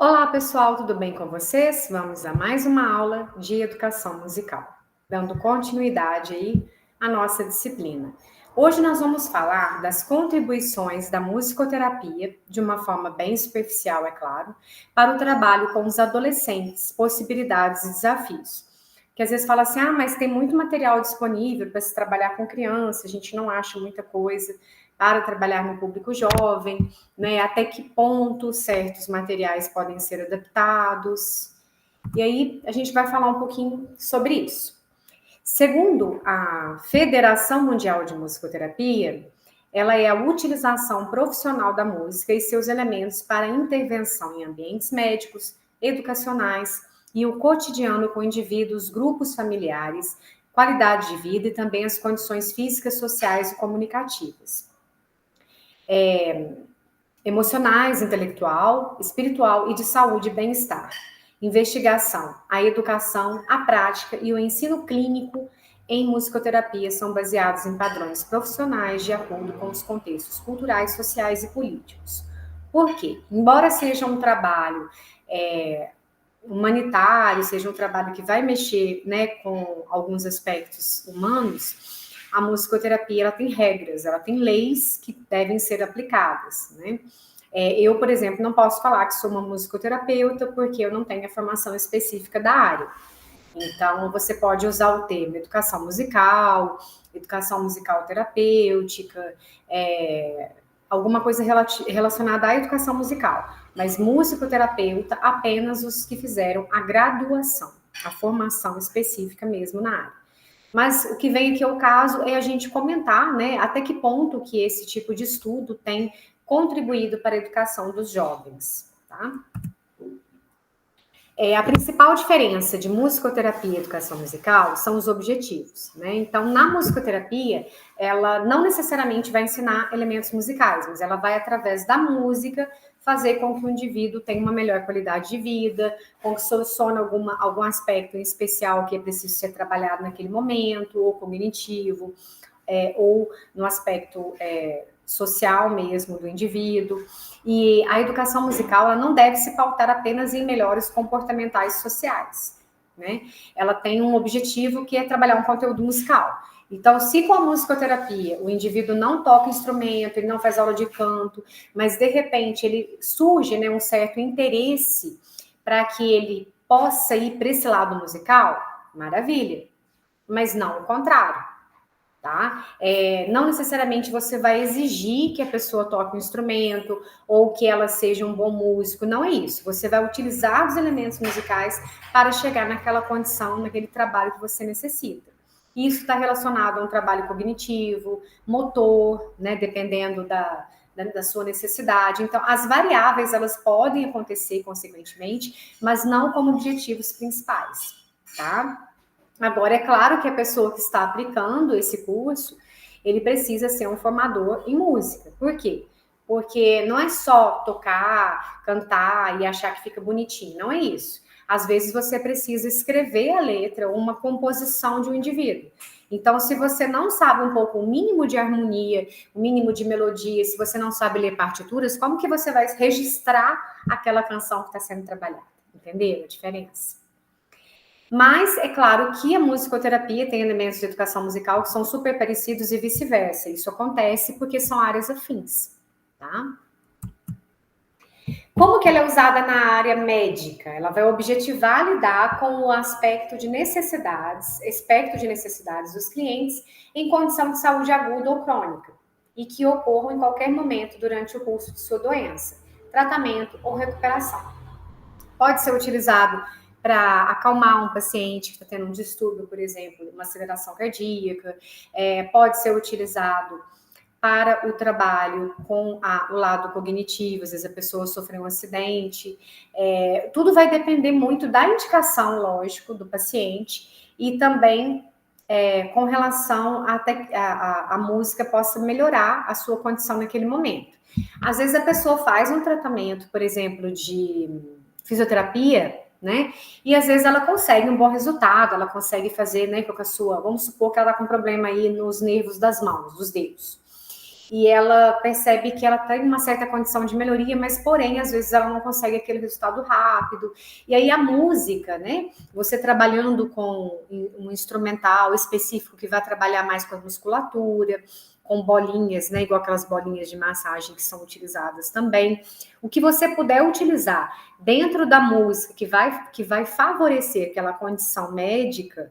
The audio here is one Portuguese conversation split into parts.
Olá, pessoal, tudo bem com vocês? Vamos a mais uma aula de educação musical, dando continuidade aí à nossa disciplina. Hoje nós vamos falar das contribuições da musicoterapia, de uma forma bem superficial, é claro, para o trabalho com os adolescentes, possibilidades e desafios. Que às vezes fala assim, mas tem muito material disponível para se trabalhar com criança, a gente não acha muita coisa para trabalhar no público jovem, né? Até que ponto certos materiais podem ser adaptados. E aí a gente vai falar um pouquinho sobre isso. Segundo a Federação Mundial de Musicoterapia, ela é a utilização profissional da música e seus elementos para intervenção em ambientes médicos, educacionais e o cotidiano com indivíduos, grupos familiares, qualidade de vida e também as condições físicas, sociais e comunicativas. Emocionais, intelectual, espiritual e de saúde e bem-estar. Investigação, a educação, a prática e o ensino clínico em musicoterapia são baseados em padrões profissionais de acordo com os contextos culturais, sociais e políticos. Por quê? Embora seja um trabalho humanitário, seja um trabalho que vai mexer, né, com alguns aspectos humanos, a musicoterapia ela tem regras, ela tem leis que devem ser aplicadas, né? Eu, por exemplo, não posso falar que sou uma musicoterapeuta porque eu não tenho a formação específica da área. Então, você pode usar o termo educação musical terapêutica, alguma coisa relacionada à educação musical. Mas musicoterapeuta, apenas os que fizeram a graduação, a formação específica mesmo na área. Mas o que vem aqui ao caso é a gente comentar, né, até que ponto que esse tipo de estudo tem contribuído para a educação dos jovens, tá? A principal diferença de musicoterapia e educação musical são os objetivos, né? Então, na musicoterapia, ela não necessariamente vai ensinar elementos musicais, mas ela vai, através da música, fazer com que o indivíduo tenha uma melhor qualidade de vida, com que solucione algum aspecto em especial que é preciso ser trabalhado naquele momento, ou cognitivo, ou no aspecto social mesmo do indivíduo. E a educação musical ela não deve se pautar apenas em melhores comportamentais sociais, né? Ela tem um objetivo que é trabalhar um conteúdo musical. Então, se com a musicoterapia o indivíduo não toca instrumento, ele não faz aula de canto, mas de repente ele surge, né, um certo interesse para que ele possa ir para esse lado musical, maravilha. Mas não o contrário. Tá? Não necessariamente você vai exigir que a pessoa toque um instrumento ou que ela seja um bom músico, não é isso. Você vai utilizar os elementos musicais para chegar naquela condição, naquele trabalho que você necessita. Isso está relacionado a um trabalho cognitivo, motor, né, dependendo da sua necessidade. Então, as variáveis, elas podem acontecer consequentemente, mas não como objetivos principais, tá? Agora, é claro que a pessoa que está aplicando esse curso, ele precisa ser um formador em música. Por quê? Porque não é só tocar, cantar e achar que fica bonitinho, não é isso. Às vezes você precisa escrever a letra ou uma composição de um indivíduo. Então, se você não sabe um pouco o mínimo de harmonia, o mínimo de melodia, se você não sabe ler partituras, como que você vai registrar aquela canção que está sendo trabalhada? Entenderam a diferença? Mas é claro que a musicoterapia tem elementos de educação musical que são super parecidos e vice-versa. Isso acontece porque são áreas afins, tá? Como que ela é usada na área médica? Ela vai objetivar lidar com o aspecto de necessidades, espectro de necessidades dos clientes em condição de saúde aguda ou crônica e que ocorram em qualquer momento durante o curso de sua doença, tratamento ou recuperação. Pode ser utilizado para acalmar um paciente que está tendo um distúrbio, por exemplo, uma aceleração cardíaca, pode ser utilizado para o trabalho com o lado cognitivo, às vezes a pessoa sofreu um acidente, tudo vai depender muito da indicação, lógico, do paciente e também com relação a a música possa melhorar a sua condição naquele momento. Às vezes a pessoa faz um tratamento, por exemplo, de fisioterapia, né? E às vezes ela consegue um bom resultado, ela consegue fazer, né, com a sua, vamos supor que ela está com problema aí nos nervos das mãos, dos dedos. e ela percebe que ela tem uma certa condição de melhoria, mas porém, às vezes ela não consegue aquele resultado rápido. E aí a música, né? Você trabalhando com um instrumental específico que vai trabalhar mais com a musculatura, com bolinhas, né? Igual aquelas bolinhas de massagem que são utilizadas também. O que você puder utilizar dentro da música que vai favorecer aquela condição médica,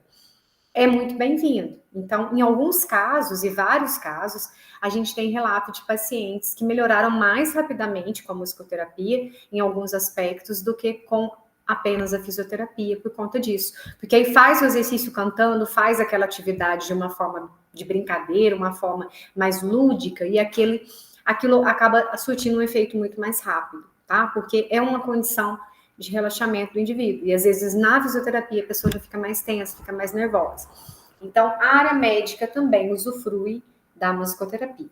é muito bem-vindo. Então, em alguns casos, e vários casos, a gente tem relato de pacientes que melhoraram mais rapidamente com a musicoterapia, em alguns aspectos, do que com apenas a fisioterapia, por conta disso. Porque aí faz o exercício cantando, faz aquela atividade de uma forma de brincadeira, uma forma mais lúdica, e aquilo acaba surtindo um efeito muito mais rápido, tá? Porque é uma condição de relaxamento do indivíduo. E às vezes na fisioterapia a pessoa já fica mais tensa, fica mais nervosa. Então a área médica também usufrui da musicoterapia.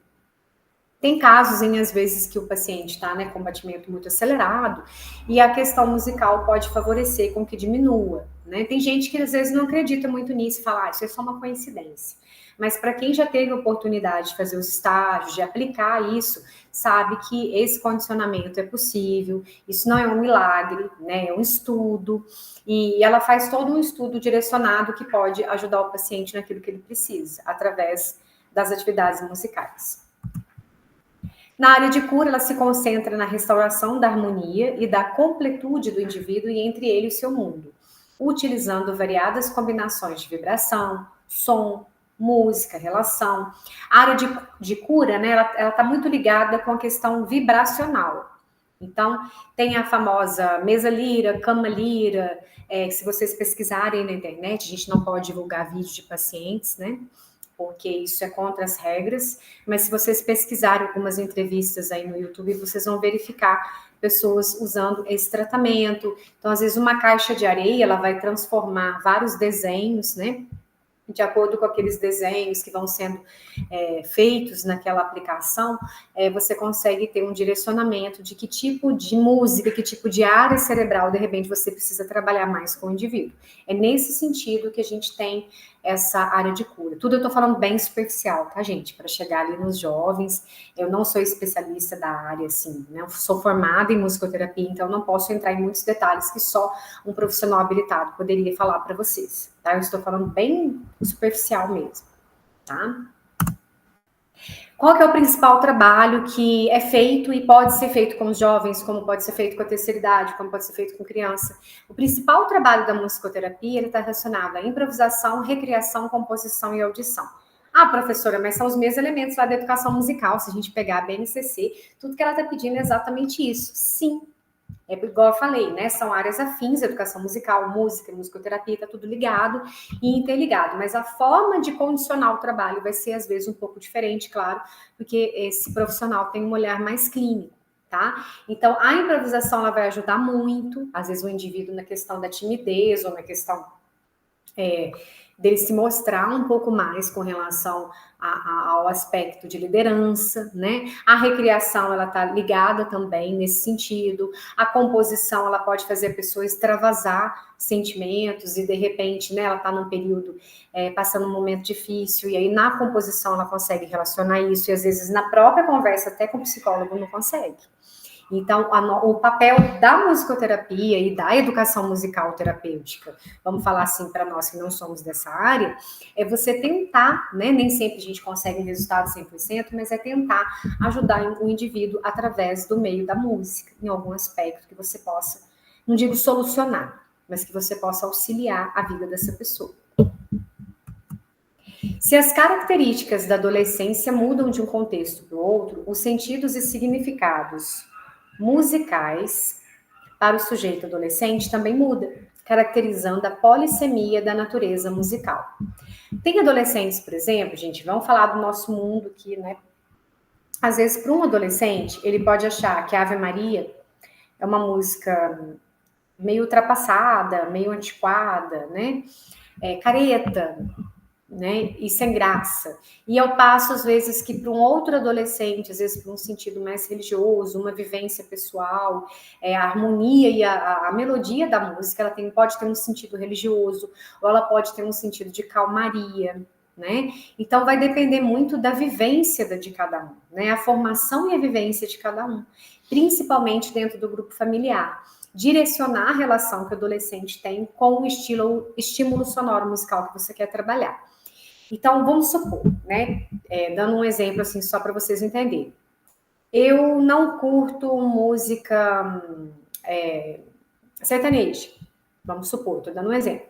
Tem casos em, às vezes, que o paciente está, né, com um batimento muito acelerado e a questão musical pode favorecer com que diminua, né? Tem gente que, às vezes, não acredita muito nisso e fala, isso é só uma coincidência. Mas para quem já teve a oportunidade de fazer os estágios, de aplicar isso, sabe que esse condicionamento é possível, isso não é um milagre, né? É um estudo, e ela faz todo um estudo direcionado que pode ajudar o paciente naquilo que ele precisa, através das atividades musicais. Na área de cura, ela se concentra na restauração da harmonia e da completude do indivíduo e entre ele e o seu mundo, utilizando variadas combinações de vibração, som, música, relação. A área de cura, né, ela está muito ligada com a questão vibracional. Então, tem a famosa mesa lira, cama lira, se vocês pesquisarem na internet, a gente não pode divulgar vídeo de pacientes, né? Porque isso é contra as regras, mas se vocês pesquisarem algumas entrevistas aí no YouTube, vocês vão verificar pessoas usando esse tratamento. Então, às vezes, uma caixa de areia, ela vai transformar vários desenhos, né? De acordo com aqueles desenhos que vão sendo feitos naquela aplicação, você consegue ter um direcionamento de que tipo de música, que tipo de área cerebral, de repente, você precisa trabalhar mais com o indivíduo. É nesse sentido que a gente tem essa área de cura. Tudo eu tô falando bem superficial, tá, gente? Para chegar ali nos jovens. Eu não sou especialista da área, assim, né? Eu sou formada em musicoterapia, então não posso entrar em muitos detalhes que só um profissional habilitado poderia falar para vocês, tá? Eu estou falando bem superficial mesmo, tá? Qual que é o principal trabalho que é feito e pode ser feito com os jovens, como pode ser feito com a terceira idade, como pode ser feito com criança? O principal trabalho da musicoterapia, ele está relacionado à improvisação, recriação, composição e audição. Ah, professora, mas são os mesmos elementos lá da educação musical, se a gente pegar a BNCC, tudo que ela está pedindo é exatamente isso. Sim, é igual eu falei, né? São áreas afins, educação musical, música, musicoterapia, tá tudo ligado e interligado. Mas a forma de condicionar o trabalho vai ser, às vezes, um pouco diferente, claro, porque esse profissional tem um olhar mais clínico, tá? Então, a improvisação, ela vai ajudar muito, às vezes, o indivíduo na questão da timidez ou na questão dele se mostrar um pouco mais com relação ao aspecto de liderança, né? A recriação, ela tá ligada também nesse sentido. A composição, ela pode fazer a pessoa extravasar sentimentos e, de repente, né, ela tá num período passando um momento difícil e aí na composição ela consegue relacionar isso e, às vezes, na própria conversa até com o psicólogo não consegue. Então, o papel da musicoterapia e da educação musical terapêutica, vamos falar assim para nós que não somos dessa área, é você tentar, né? Nem sempre a gente consegue um resultado 100%, mas é tentar ajudar o indivíduo através do meio da música, em algum aspecto que você possa, não digo solucionar, mas que você possa auxiliar a vida dessa pessoa. Se as características da adolescência mudam de um contexto para o outro, os sentidos e significados musicais para o sujeito adolescente também muda, caracterizando a polissemia da natureza musical. Tem adolescentes, por exemplo, gente, vamos falar do nosso mundo aqui, né? Às vezes, para um adolescente, ele pode achar que Ave Maria é uma música meio ultrapassada, meio antiquada, né? Careta, né? E sem graça. E ao passo, às vezes, que para um outro adolescente, às vezes para um sentido mais religioso, uma vivência pessoal, a harmonia e a melodia da música, ela pode ter um sentido religioso, ou ela pode ter um sentido de calmaria, né? Então vai depender muito da vivência de cada um, né? A formação e a vivência de cada um, principalmente dentro do grupo familiar. Direcionar a relação que o adolescente tem com o estímulo sonoro musical que você quer trabalhar. Então, vamos supor, né? Dando um exemplo assim, só para vocês entenderem. Eu não curto música sertaneja, vamos supor, estou dando um exemplo.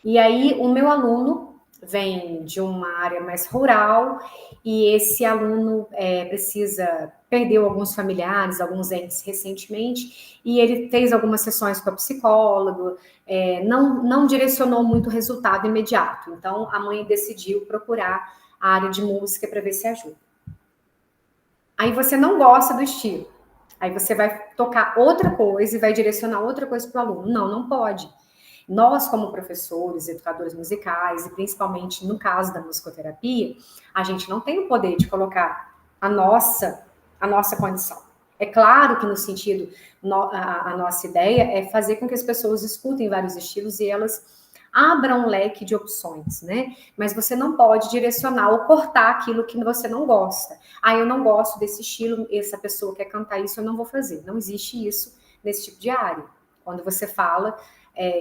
E aí, o meu aluno vem de uma área mais rural e esse aluno perdeu alguns familiares, alguns entes recentemente, e ele fez algumas sessões com a psicóloga, não direcionou muito o resultado imediato. Então, a mãe decidiu procurar a área de música para ver se ajuda. Aí você não gosta do estilo. Aí você vai tocar outra coisa e vai direcionar outra coisa para o aluno. Não, não pode. Nós, como professores, educadores musicais, e principalmente no caso da musicoterapia, a gente não tem o poder de colocar a nossa condição. É claro que no sentido, a nossa ideia é fazer com que as pessoas escutem vários estilos e elas abram um leque de opções, né? Mas você não pode direcionar ou cortar aquilo que você não gosta. Ah, eu não gosto desse estilo, essa pessoa quer cantar isso, eu não vou fazer. Não existe isso nesse tipo de área. Quando você fala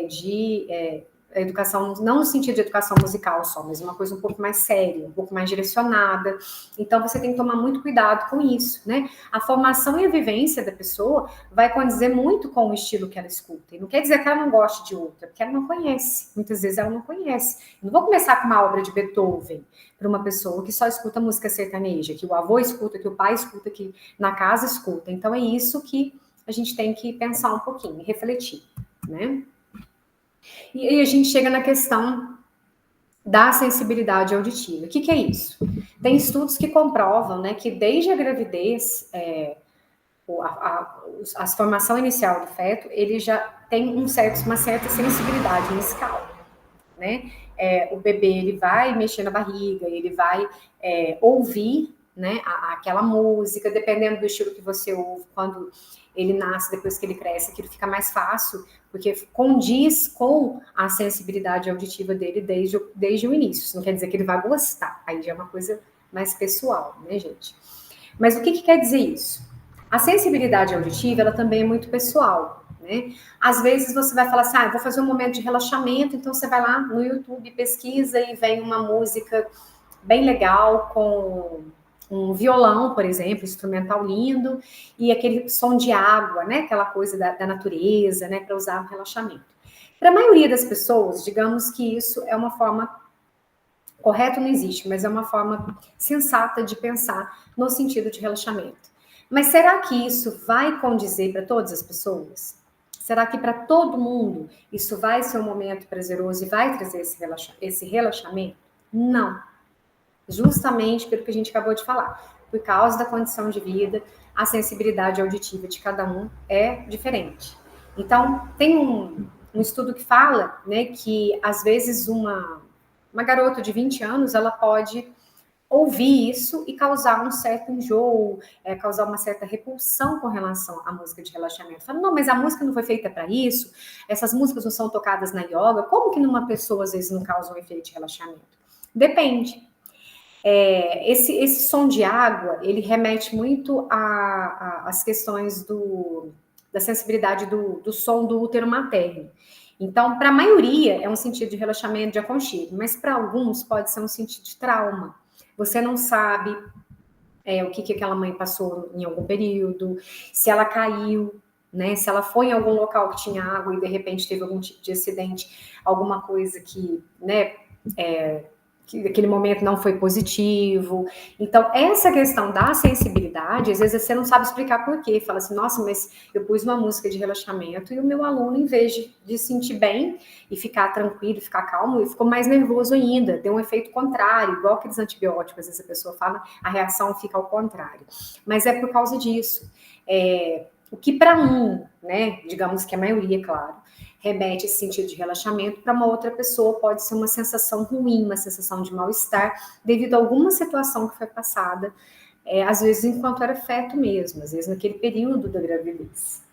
de educação, não no sentido de educação musical só, mas uma coisa um pouco mais séria, um pouco mais direcionada. Então, você tem que tomar muito cuidado com isso, né? A formação e a vivência da pessoa vai condizer muito com o estilo que ela escuta. E não quer dizer que ela não goste de outra, porque ela não conhece. Muitas vezes ela não conhece. Eu não vou começar com uma obra de Beethoven para uma pessoa que só escuta música sertaneja, que o avô escuta, que o pai escuta, que na casa escuta. Então, é isso que a gente tem que pensar um pouquinho, refletir, né? E aí a gente chega na questão da sensibilidade auditiva. O que é isso? Tem estudos que comprovam, né, que desde a gravidez, a formação inicial do feto, ele já tem uma certa sensibilidade musical, né? O bebê, ele vai mexer na barriga, ele vai ouvir, né, aquela música, dependendo do estilo que você ouve, quando ele nasce, depois que ele cresce, aquilo fica mais fácil, porque condiz com a sensibilidade auditiva dele desde o início. Isso não quer dizer que ele vai gostar, aí já é uma coisa mais pessoal, né, gente? Mas o que quer dizer isso? A sensibilidade auditiva, ela também é muito pessoal, né? Às vezes você vai falar assim, eu vou fazer um momento de relaxamento, então você vai lá no YouTube, pesquisa e vem uma música bem legal com um violão, por exemplo, instrumental lindo, e aquele som de água, né? Aquela coisa da natureza, né? Para usar no relaxamento. Para a maioria das pessoas, digamos que isso é uma forma correta, não existe, mas é uma forma sensata de pensar no sentido de relaxamento. Mas será que isso vai condizer para todas as pessoas? Será que para todo mundo isso vai ser um momento prazeroso e vai trazer esse relaxamento? Não. Justamente pelo que a gente acabou de falar. Por causa da condição de vida, a sensibilidade auditiva de cada um é diferente. Então, tem um estudo que fala, né, que às vezes uma garota de 20 anos, ela pode ouvir isso e causar um certo enjoo, causar uma certa repulsão com relação à música de relaxamento. Fala, não, mas a música não foi feita para isso, essas músicas não são tocadas na yoga, como que numa pessoa às vezes não causa um efeito de relaxamento? Depende. Esse som de água, ele remete muito às questões da sensibilidade do som do útero materno. Então, para a maioria, é um sentido de relaxamento, de aconchego, mas para alguns pode ser um sentido de trauma. Você não sabe o que aquela mãe passou em algum período, se ela caiu, né? Se ela foi em algum local que tinha água e de repente teve algum tipo de acidente, alguma coisa que, né, que aquele momento não foi positivo. Então, essa questão da sensibilidade, às vezes você não sabe explicar por quê. Fala assim, nossa, mas eu pus uma música de relaxamento e o meu aluno, em vez de sentir bem e ficar tranquilo, ficar calmo, ele ficou mais nervoso ainda. Deu um efeito contrário, igual aqueles antibióticos. Às vezes a pessoa fala, a reação fica ao contrário. Mas é por causa disso. O que para né, digamos que a maioria, claro, remete esse sentido de relaxamento, para uma outra pessoa pode ser uma sensação ruim, uma sensação de mal-estar, devido a alguma situação que foi passada, às vezes enquanto era feto mesmo, às vezes naquele período da gravidez.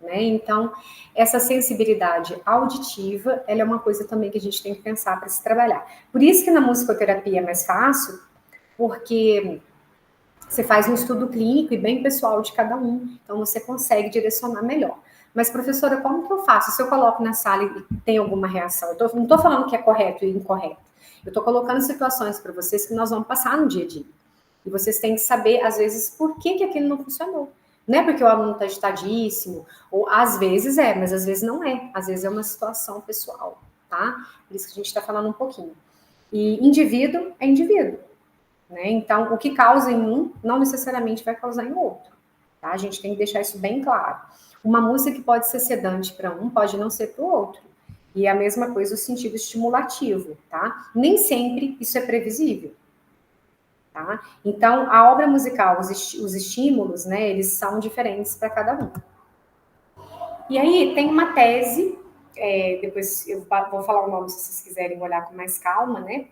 né? Então, essa sensibilidade auditiva, ela é uma coisa também que a gente tem que pensar para se trabalhar. Por isso que na musicoterapia é mais fácil, porque você faz um estudo clínico e bem pessoal de cada um, então você consegue direcionar melhor. Mas, professora, como que eu faço? Se eu coloco na sala e tem alguma reação? Não estou falando que é correto e incorreto. Eu estou colocando situações para vocês que nós vamos passar no dia a dia. E vocês têm que saber, às vezes, por que aquilo não funcionou. Não é porque o aluno está agitadíssimo, ou às vezes é, mas às vezes não é. Às vezes é uma situação pessoal, tá? Por isso que a gente está falando um pouquinho. E indivíduo é indivíduo, né? Então, o que causa em um, não necessariamente vai causar em outro, tá? A gente tem que deixar isso bem claro. Uma música que pode ser sedante para um, pode não ser para o outro. E a mesma coisa o sentido estimulativo, tá? Nem sempre isso é previsível. Tá? Então, a obra musical, os estímulos, né, eles são diferentes para cada um. E aí, tem uma tese, depois eu vou falar o nome se vocês quiserem olhar com mais calma, né,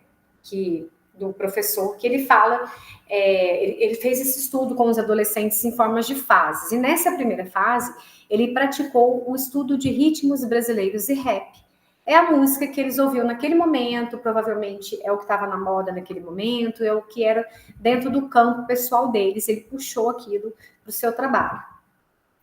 do professor, que ele fala, ele fez esse estudo com os adolescentes em formas de fases, e nessa primeira fase, ele praticou o estudo de ritmos brasileiros e rap. É a música que eles ouviam naquele momento, provavelmente é o que estava na moda naquele momento, é o que era dentro do campo pessoal deles, ele puxou aquilo para o seu trabalho.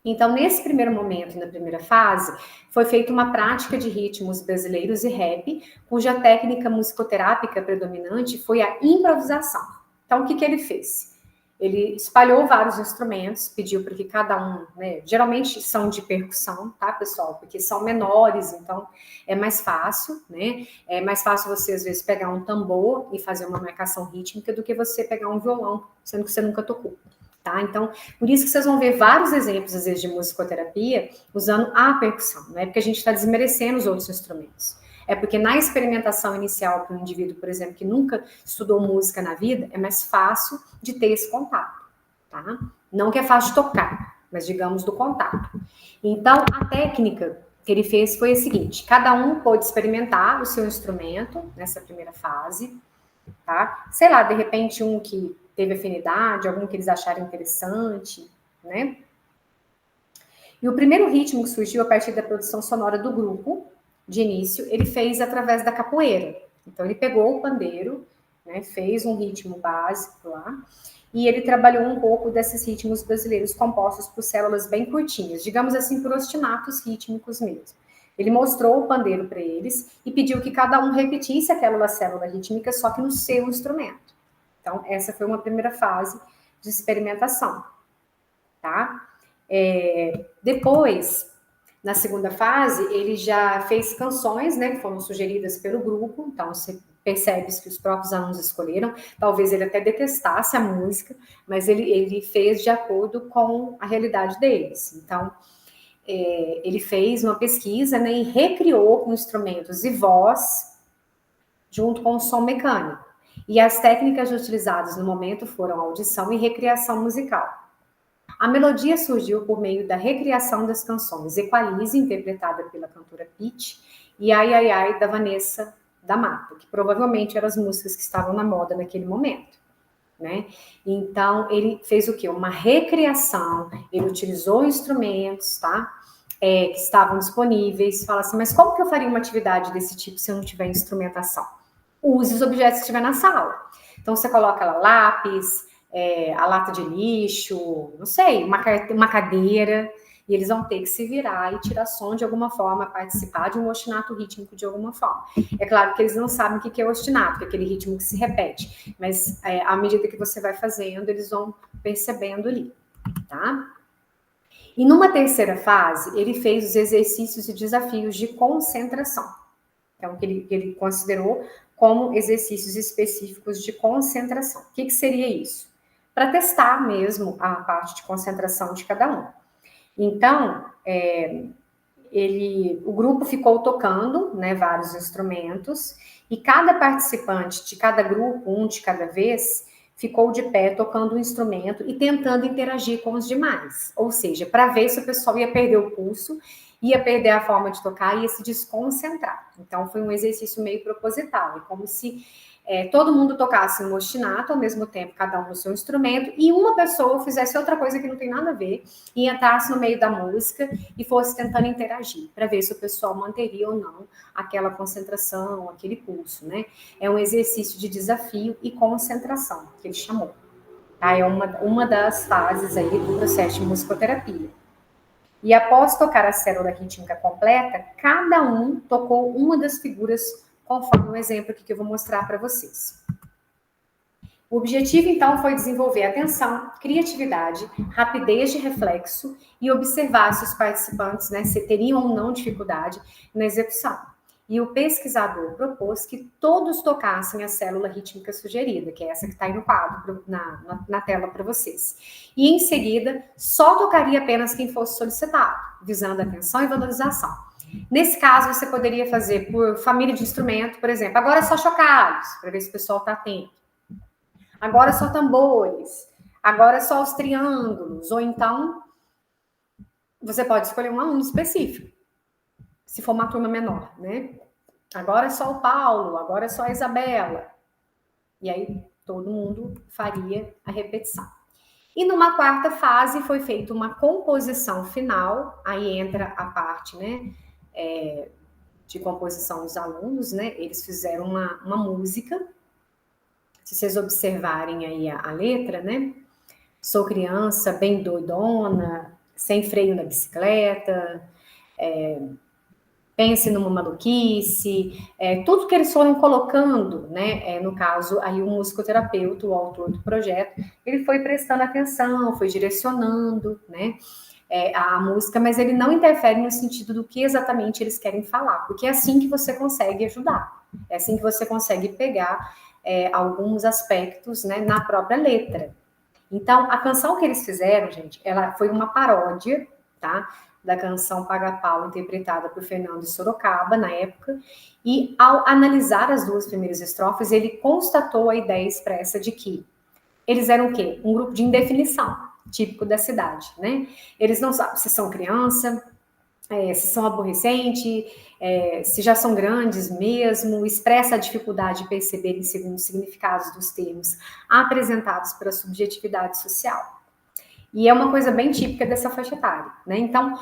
Então, nesse primeiro momento, na primeira fase, foi feita uma prática de ritmos brasileiros e rap, cuja técnica musicoterápica predominante foi a improvisação. Então, o que ele fez? Ele espalhou vários instrumentos, pediu para que cada um, né, geralmente são de percussão, tá, pessoal? Porque são menores, então é mais fácil, né? É mais fácil você, às vezes, pegar um tambor e fazer uma marcação rítmica do que você pegar um violão, sendo que você nunca tocou. Tá? Então, por isso que vocês vão ver vários exemplos, às vezes, de musicoterapia usando a percussão. Não é porque a gente está desmerecendo os outros instrumentos. É porque na experimentação inicial para um indivíduo, por exemplo, que nunca estudou música na vida, é mais fácil de ter esse contato. Tá? Não que é fácil de tocar, mas digamos do contato. Então, a técnica que ele fez foi a seguinte: cada um pôde experimentar o seu instrumento nessa primeira fase, tá? Sei lá, de repente um que teve afinidade, algum que eles acharam interessante, né? E o primeiro ritmo que surgiu a partir da produção sonora do grupo, de início, ele fez através da capoeira. Então, ele pegou o pandeiro, né, fez um ritmo básico lá, e ele trabalhou um pouco desses ritmos brasileiros compostos por células bem curtinhas, digamos assim, por ostinatos rítmicos mesmo. Ele mostrou o pandeiro para eles e pediu que cada um repetisse aquela célula rítmica, só que no seu instrumento. Então, essa foi uma primeira fase de experimentação, tá? Depois, na segunda fase, ele já fez canções, né, que foram sugeridas pelo grupo, então você percebe que os próprios alunos escolheram, talvez ele até detestasse a música, mas ele fez de acordo com a realidade deles. Então, ele fez uma pesquisa, né, e recriou com instrumentos e voz, junto com o som mecânico. E as técnicas utilizadas no momento foram audição e recriação musical. A melodia surgiu por meio da recriação das canções Equalize, interpretada pela cantora Pitty, e Ai Ai Ai, da Vanessa da Mata, que provavelmente eram as músicas que estavam na moda naquele momento, né? Então, ele fez o quê? Uma recriação, ele utilizou instrumentos, tá? Que estavam disponíveis, fala assim, mas como que eu faria uma atividade desse tipo se eu não tiver instrumentação? Use os objetos que estiver na sala. Então, você coloca lá lápis, a lata de lixo, não sei, uma cadeira, e eles vão ter que se virar e tirar som de alguma forma, participar de um ostinato rítmico de alguma forma. É claro que eles não sabem o que é ostinato, que é aquele ritmo que se repete, mas à medida que você vai fazendo, eles vão percebendo ali, tá? E numa terceira fase, ele fez os exercícios e desafios de concentração. Então, que ele considerou como exercícios específicos de concentração. O que seria isso? Para testar mesmo a parte de concentração de cada um. Então, o grupo ficou tocando, né, vários instrumentos, e cada participante de cada grupo, um de cada vez, ficou de pé tocando um instrumento e tentando interagir com os demais. Ou seja, para ver se o pessoal ia perder o pulso, ia perder a forma de tocar, ia se desconcentrar. Então, foi um exercício meio proposital. É como se todo mundo tocasse um ostinato ao mesmo tempo, cada um no seu instrumento, e uma pessoa fizesse outra coisa que não tem nada a ver, e entrasse no meio da música e fosse tentando interagir, para ver se o pessoal manteria ou não aquela concentração, aquele pulso, né? É um exercício de desafio e concentração, que ele chamou. Tá? É uma das fases aí do processo de musicoterapia. E após tocar a célula rítmica completa, cada um tocou uma das figuras, conforme o exemplo aqui que eu vou mostrar para vocês. O objetivo, então, foi desenvolver atenção, criatividade, rapidez de reflexo e observar se os participantes, né, se teriam ou não dificuldade na execução. E o pesquisador propôs que todos tocassem a célula rítmica sugerida, que é essa que está aí no quadro, na tela para vocês. E, em seguida, só tocaria apenas quem fosse solicitado, visando atenção e valorização. Nesse caso, você poderia fazer por família de instrumento, por exemplo. Agora é só chocalhos, para ver se o pessoal está atento. Agora só tambores. Agora só os triângulos. Ou então, você pode escolher um aluno específico, se for uma turma menor, né? Agora é só o Paulo, agora é só a Isabela. E aí, todo mundo faria a repetição. E numa quarta fase, foi feita uma composição final. Aí entra a parte, né, de composição dos alunos, né? Eles fizeram uma música. Se vocês observarem aí a letra, né? Sou criança, bem doidona, sem freio na bicicleta, pense numa maluquice, tudo que eles foram colocando, né? No caso, aí o musicoterapeuta, o autor do projeto, ele foi prestando atenção, foi direcionando, né? A música, mas ele não interfere no sentido do que exatamente eles querem falar, porque é assim que você consegue ajudar, é assim que você consegue pegar alguns aspectos, né, na própria letra. Então, a canção que eles fizeram, gente, ela foi uma paródia, tá? Da canção Paga Pau, interpretada por Fernando de Sorocaba, na época, e ao analisar as duas primeiras estrofes, ele constatou a ideia expressa de que eles eram o quê? Um grupo de indefinição, típico da cidade, né? Eles não sabem se são criança, se são aborrecentes, se já são grandes mesmo, expressa a dificuldade de perceberem segundo os significados dos termos apresentados pela subjetividade social. E é uma coisa bem típica dessa faixa etária, né? Então,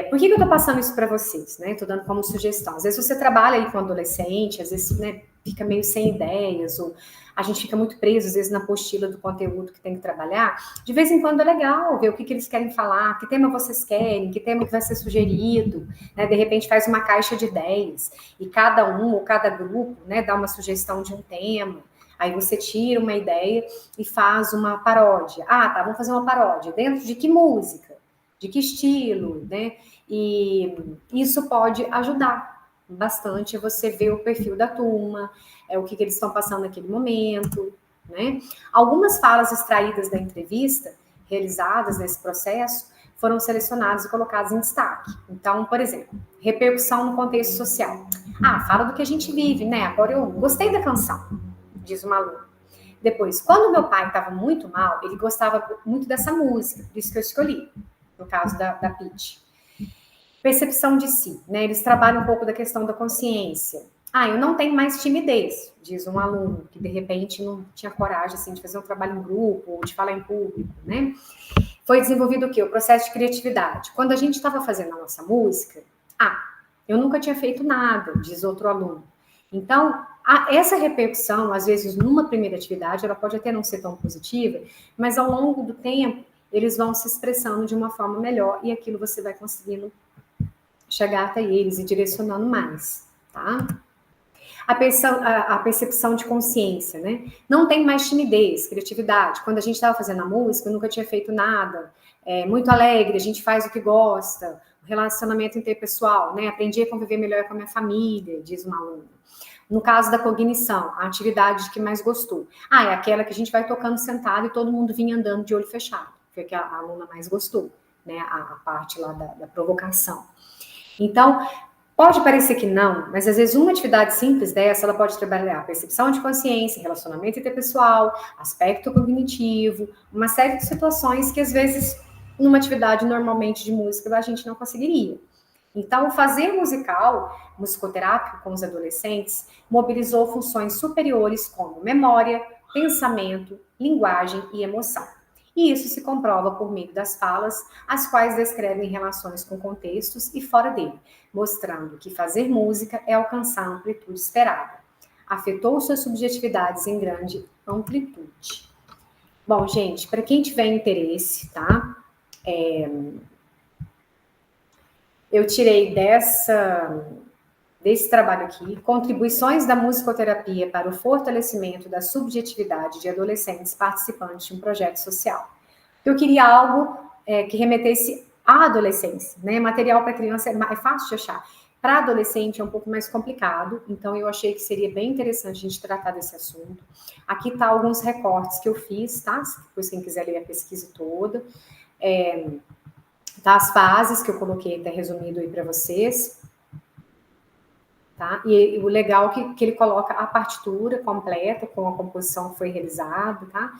por que eu tô passando isso para vocês, né? Tô dando como sugestão. Às vezes você trabalha aí com adolescente, às vezes, né, fica meio sem ideias, ou a gente fica muito preso, às vezes, na apostila do conteúdo que tem que trabalhar. De vez em quando é legal ver o que eles querem falar, que tema vocês querem, que tema que vai ser sugerido, né? De repente faz uma caixa de ideias, e cada um ou cada grupo, né, dá uma sugestão de um tema. Aí você tira uma ideia e faz uma paródia. Ah, tá, vamos fazer uma paródia. Dentro de que música? De que estilo, né? E isso pode ajudar bastante você ver o perfil da turma, o que eles estão passando naquele momento, né? Algumas falas extraídas da entrevista, realizadas nesse processo, foram selecionadas e colocadas em destaque. Então, por exemplo, repercussão no contexto social. Ah, fala do que a gente vive, né? Agora eu gostei da canção, diz uma aluna. Depois, quando meu pai estava muito mal, ele gostava muito dessa música, por isso que eu escolhi, no caso da Pitty. Percepção de si, né? Eles trabalham um pouco da questão da consciência. Ah, eu não tenho mais timidez, diz um aluno, que de repente não tinha coragem, assim, de fazer um trabalho em grupo, ou de falar em público, né? Foi desenvolvido o quê? O processo de criatividade. Quando a gente estava fazendo a nossa música, eu nunca tinha feito nada, diz outro aluno. Então, essa repercussão, às vezes, numa primeira atividade, ela pode até não ser tão positiva, mas ao longo do tempo, eles vão se expressando de uma forma melhor e aquilo você vai conseguindo chegar até eles e direcionando mais, tá? A percepção de consciência, né? Não tem mais timidez, criatividade. Quando a gente estava fazendo a música, eu nunca tinha feito nada. Muito alegre, a gente faz o que gosta. Relacionamento interpessoal, né? Aprendi a conviver melhor com a minha família, diz uma aluna. No caso da cognição, a atividade que mais gostou. É aquela que a gente vai tocando sentado e todo mundo vinha andando de olho fechado. Foi a que a aluna mais gostou, né? A parte lá da provocação. Então, pode parecer que não, mas às vezes uma atividade simples dessa, ela pode trabalhar percepção de consciência, relacionamento interpessoal, aspecto cognitivo, uma série de situações que às vezes numa atividade normalmente de música a gente não conseguiria. Então, o fazer musical, musicoterápico com os adolescentes, mobilizou funções superiores como memória, pensamento, linguagem e emoção. E isso se comprova por meio das falas, as quais descrevem relações com contextos e fora dele, mostrando que fazer música é alcançar a amplitude esperada. Afetou suas subjetividades em grande amplitude. Bom, gente, para quem tiver interesse, tá? Eu tirei desse trabalho aqui, contribuições da musicoterapia para o fortalecimento da subjetividade de adolescentes participantes de um projeto social. Eu queria algo que remetesse à adolescência, né? Material para criança é fácil de achar. Para adolescente é um pouco mais complicado, então eu achei que seria bem interessante a gente tratar desse assunto. Aqui tá alguns recortes que eu fiz, tá? Depois quem quiser ler a pesquisa toda. Tá? As fases que eu coloquei até resumido aí para vocês. Tá? E o legal é que ele coloca a partitura completa, com a composição que foi realizada, tá?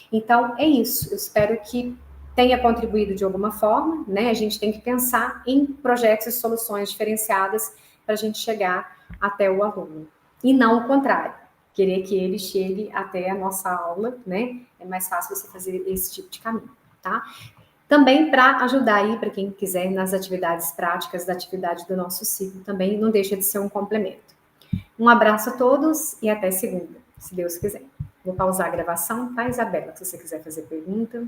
Então, é isso. Eu espero que tenha contribuído de alguma forma, né? A gente tem que pensar em projetos e soluções diferenciadas para a gente chegar até o aluno. E não o contrário, querer que ele chegue até a nossa aula, né? É mais fácil você fazer esse tipo de caminho, tá? Também para ajudar aí, para quem quiser, nas atividades práticas da atividade do nosso ciclo, também não deixa de ser um complemento. Um abraço a todos e até segunda, se Deus quiser. Vou pausar a gravação, tá, Isabela? Se você quiser fazer pergunta.